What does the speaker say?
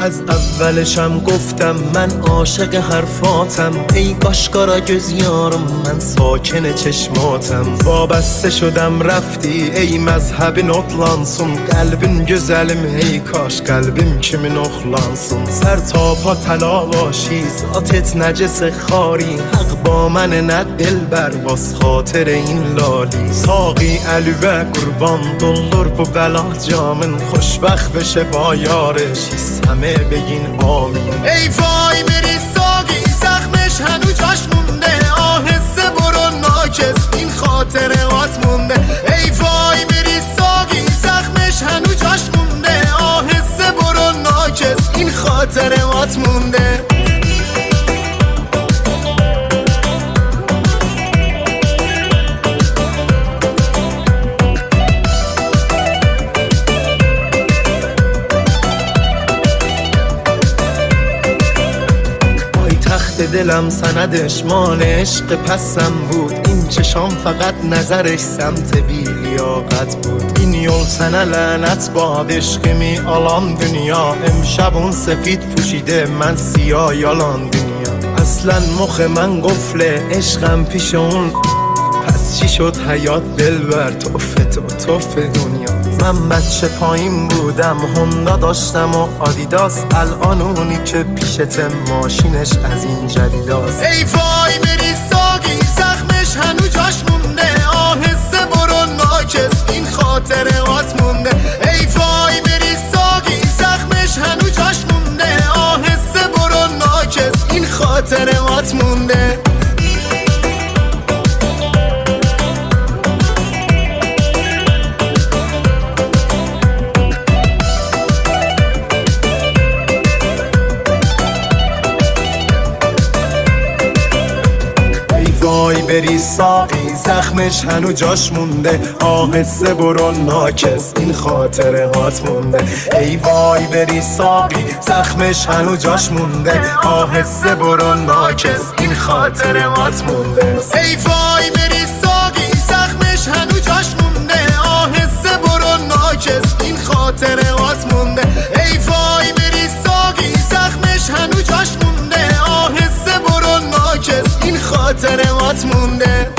از اولشم گفتم من عاشق حرفاتم، ای آشکارا göz یارم من ساکن چشماتم. وابسته شدم رفتی ey mezhebin otlansın, قلبin güzelim hey kaş قلبim kimin oxlansın. سر تا پا تلاشی ذاتت نجس خاری، حق با من نه دلبر باز خاطر این لالی. ساقی الوه قربان doldur bu بلا جامن، خوشبخت بشه با یارش همه بگین آمین. ای وای میری ساقی زخمش هنو جاش مونده، آهسته برو ناکس این خاطرات مونده. ای وای میری ساقی زخمش هنو جاش مونده، آهسته برو ناکس این خاطرات مونده. تخت دلم سندش مال عشق پسم بود، این چشام فقط نظرش سمت بیلیاقت بود. این یol sənə lənət bad eşqimi alan dünya، امشب اون سفید پوشیده من سیاه یالان دنیا. اصلا مخ من قفله عشقم پیش اون، پس چی شد حیات دلبر توفت و توف دنیا. من بچه پایین بودم هوندا داشتم و آدیداس، الان اونی که پیشت ماشینش از این جدیداست. ای وای میری ساقی زخمش هنو جاش مونده، آهسته برو ناکس این خاطرات مونده. ای وای میری ساقی زخمش هنو جاش مونده، آهسته برو ناکس این خاطرات مونده. وای بری ساقی زخمش هنو جاش مونده، آهسته برو ناکس این خاطرات مونده. ای وای بری ساقی زخمش هنو جاش مونده، آهسته برو ناکس این خاطرات مونده. ای وای بری ساقی زخمش هنو جاش مونده، آهسته برو ناکس این خاطرات مونده. ای وای بری ساقی زخمش هنو جاش مونده، آهسته برو ناکس این خاطرات مونده.